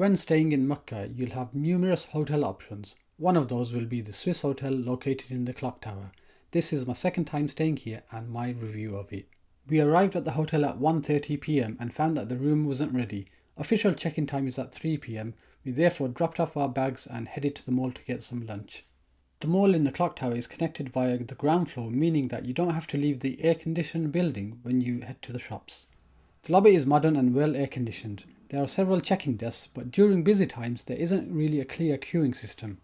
When staying in Mecca, you'll have numerous hotel options. One of those will be the Swissotel located in the clock tower. This is my second time staying here and my review of it. We arrived at the hotel at 1:30 p.m. and found that the room wasn't ready. Official check-in time is at 3 p.m. We therefore dropped off our bags and headed to the mall to get some lunch. The mall in the clock tower is connected via the ground floor, meaning that you don't have to leave the air-conditioned building when you head to the shops. The lobby is modern and well air-conditioned. There are several check-in desks, but during busy times there isn't really a clear queuing system.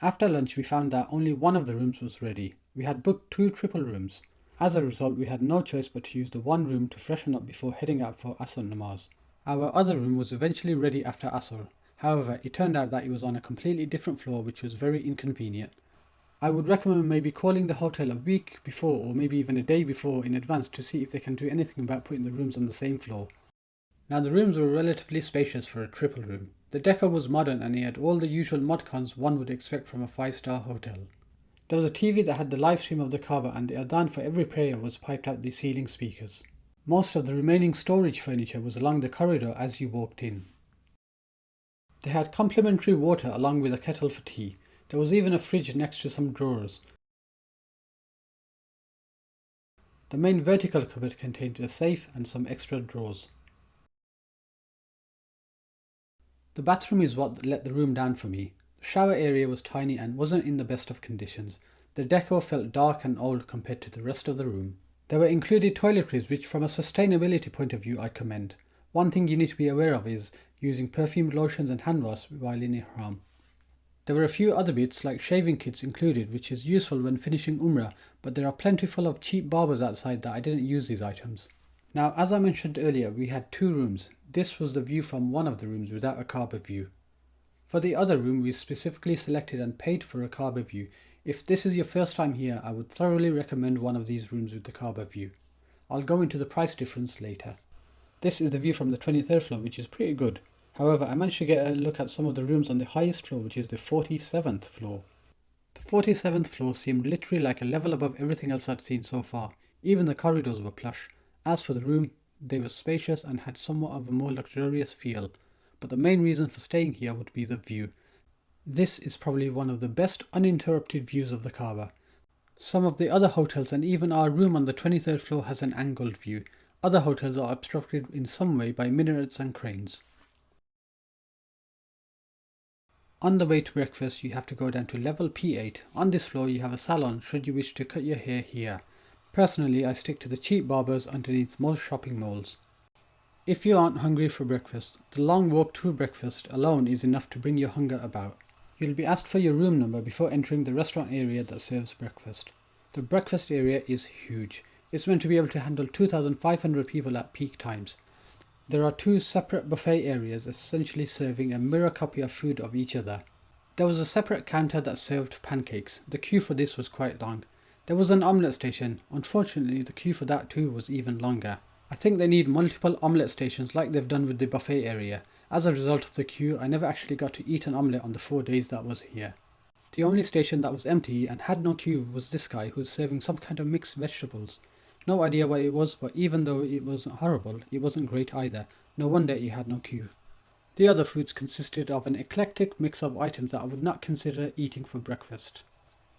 After lunch we found that only one of the rooms was ready. We had booked 2 triple rooms. As a result, we had no choice but to use the one room to freshen up before heading out for Asr namaz. Our other room was eventually ready after Asr. However, it turned out that it was on a completely different floor, which was very inconvenient. I would recommend maybe calling the hotel a week before or maybe even a day before in advance to see if they can do anything about putting the rooms on the same floor. Now the rooms were relatively spacious for a triple room. The decor was modern and it had all the usual mod cons one would expect from a 5-star hotel. There was a TV that had the live stream of the Kaaba and the adhan for every prayer was piped out the ceiling speakers. Most of the remaining storage furniture was along the corridor as you walked in. They had complimentary water along with a kettle for tea. There was even a fridge next to some drawers. The main vertical cupboard contained a safe and some extra drawers. The bathroom is what let the room down for me. The shower area was tiny and wasn't in the best of conditions. The decor felt dark and old compared to the rest of the room. There were included toiletries which from a sustainability point of view I commend. One thing you need to be aware of is using perfumed lotions and hand wash while in ihram. There were a few other bits like shaving kits included, which is useful when finishing umrah, but there are plentiful of cheap barbers outside that I didn't use these items. Now, as I mentioned earlier, we had 2 rooms. This was the view from one of the rooms without a Kaaba view. For the other room, we specifically selected and paid for a Kaaba view. If this is your first time here, I would thoroughly recommend one of these rooms with the Kaaba view. I'll go into the price difference later. This is the view from the 23rd floor, which is pretty good. However, I managed to get a look at some of the rooms on the highest floor, which is the 47th floor. The 47th floor seemed literally like a level above everything else I'd seen so far. Even the corridors were plush. As for the room, they were spacious and had somewhat of a more luxurious feel. But the main reason for staying here would be the view. This is probably one of the best uninterrupted views of the Kaaba. Some of the other hotels and even our room on the 23rd floor has an angled view. Other hotels are obstructed in some way by minarets and cranes. On the way to breakfast, you have to go down to level P8. On this floor, you have a salon should you wish to cut your hair here. Personally, I stick to the cheap barbers underneath most shopping malls. If you aren't hungry for breakfast, the long walk to breakfast alone is enough to bring your hunger about. You'll be asked for your room number before entering the restaurant area that serves breakfast. The breakfast area is huge. It's meant to be able to handle 2,500 people at peak times. There are 2 separate buffet areas essentially serving a mirror copy of food of each other. There was a separate counter that served pancakes. The queue for this was quite long. There was an omelette station. Unfortunately, the queue for that too was even longer. I think they need multiple omelette stations like they've done with the buffet area. As a result of the queue, I never actually got to eat an omelette on the 4 days that was here. The only station that was empty and had no queue was this guy who was serving some kind of mixed vegetables. No idea what it was, but even though it wasn't horrible, it wasn't great either. No wonder he had no queue. The other foods consisted of an eclectic mix of items that I would not consider eating for breakfast.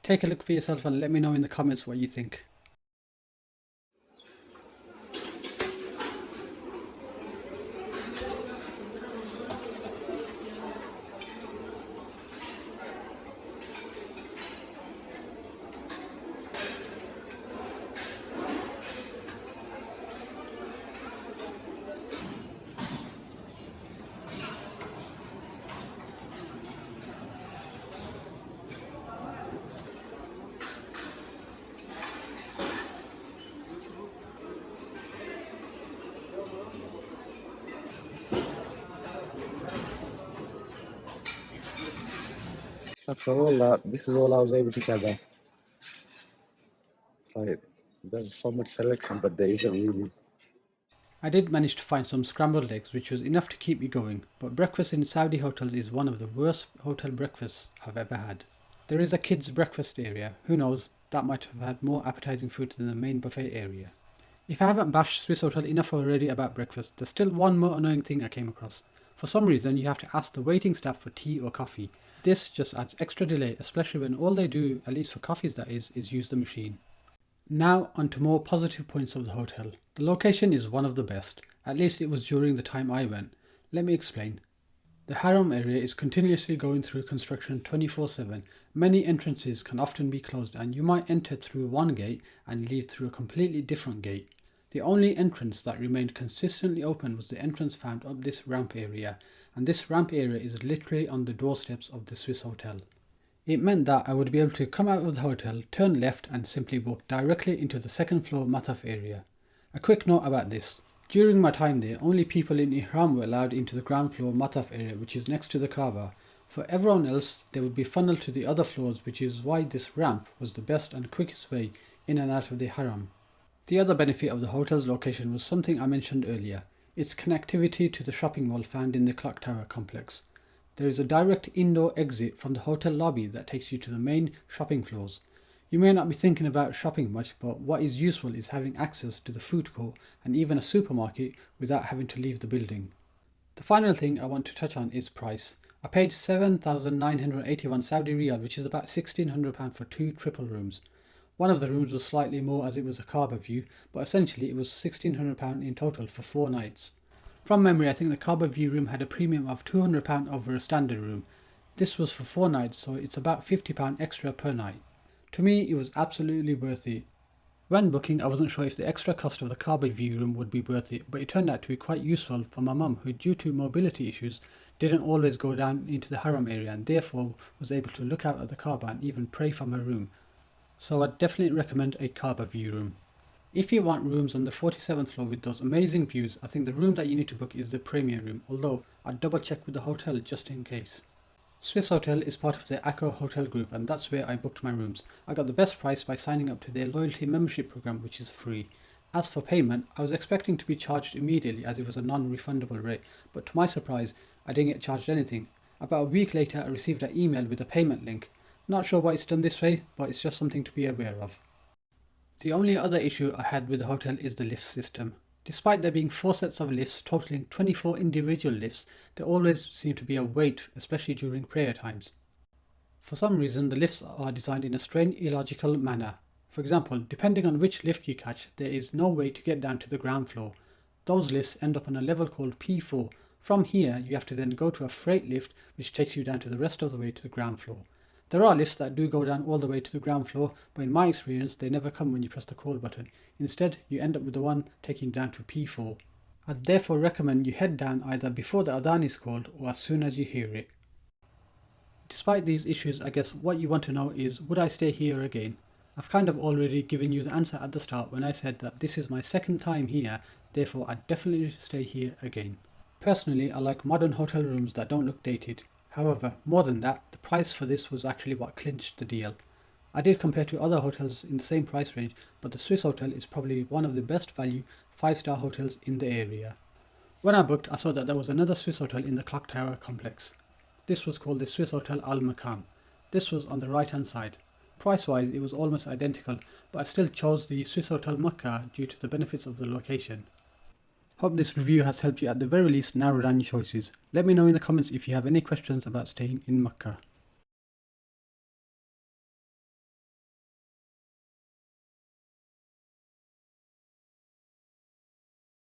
Take a look for yourself and let me know in the comments what you think. After all that, this is all I was able to gather. It's like, there's so much selection, but there isn't really. I did manage to find some scrambled eggs, which was enough to keep me going, but breakfast in Saudi hotels is one of the worst hotel breakfasts I've ever had. There is a kids' breakfast area. Who knows, that might have had more appetizing food than the main buffet area. If I haven't bashed Swissotel enough already about breakfast, there's still one more annoying thing I came across. For some reason, you have to ask the waiting staff for tea or coffee. This just adds extra delay, especially when all they do, at least for coffees that is use the machine. Now on to more positive points of the hotel. The location is one of the best, at least it was during the time I went. Let me explain. The Haram area is continuously going through construction 24/7. Many entrances can often be closed and you might enter through one gate and leave through a completely different gate. The only entrance that remained consistently open was the entrance found up this ramp area, and this ramp area is literally on the doorsteps of the Swissotel. It meant that I would be able to come out of the hotel, turn left and simply walk directly into the second floor mataf area. A quick note about this. During my time there, only people in Ihram were allowed into the ground floor mataf area, which is next to the Kaaba. For everyone else, they would be funneled to the other floors, which is why this ramp was the best and quickest way in and out of the Haram. The other benefit of the hotel's location was something I mentioned earlier, its connectivity to the shopping mall found in the Clock Tower complex. There is a direct indoor exit from the hotel lobby that takes you to the main shopping floors. You may not be thinking about shopping much, but what is useful is having access to the food court and even a supermarket without having to leave the building. The final thing I want to touch on is price. I paid 7,981 Saudi Riyal, which is about £1,600 for 2 triple rooms. One of the rooms was slightly more as it was a Kaaba view, but essentially it was £1,600 in total for 4 nights. From memory, I think the Kaaba view room had a premium of £200 over a standard room. This was for 4 nights, so it's about £50 extra per night. To me, it was absolutely worth it. When booking, I wasn't sure if the extra cost of the Kaaba view room would be worth it, but it turned out to be quite useful for my mum, who due to mobility issues didn't always go down into the Haram area and therefore was able to look out at the Kaaba and even pray from her room. So I'd definitely recommend a Kaaba view room. If you want rooms on the 47th floor with those amazing views, I think the room that you need to book is the Premier room, although I'd double check with the hotel just in case. Swissotel is part of the Accor hotel group and that's where I booked my rooms. I got the best price by signing up to their loyalty membership program, which is free. As for payment, I was expecting to be charged immediately as it was a non-refundable rate, but to my surprise, I didn't get charged anything. About a week later, I received an email with a payment link. Not sure why it's done this way, but it's just something to be aware of. The only other issue I had with the hotel is the lift system. Despite there being 4 sets of lifts totaling 24 individual lifts, there always seemed to be a wait, especially during prayer times. For some reason, the lifts are designed in a strange illogical manner. For example, depending on which lift you catch, there is no way to get down to the ground floor. Those lifts end up on a level called P4. From here, you have to then go to a freight lift, which takes you down to the rest of the way to the ground floor. There are lifts that do go down all the way to the ground floor, but in my experience, they never come when you press the call button. Instead, you end up with the one taking you down to P4. I'd therefore recommend you head down either before the adhan is called or as soon as you hear it. Despite these issues, I guess what you want to know is, would I stay here again? I've kind of already given you the answer at the start when I said that this is my second time here, therefore I'd definitely stay here again. Personally, I like modern hotel rooms that don't look dated. However, more than that, the price for this was actually what clinched the deal. I did compare to other hotels in the same price range, but the Swissotel is probably one of the best value 5-star hotels in the area. When I booked, I saw that there was another Swissotel in the Clock Tower complex. This was called the Swissotel Al Maqam. This was on the right hand side. Price wise, it was almost identical, but I still chose the Swissotel Makkah due to the benefits of the location. Hope this review has helped you at the very least narrow down your choices. Let me know in the comments if you have any questions about staying in Mecca.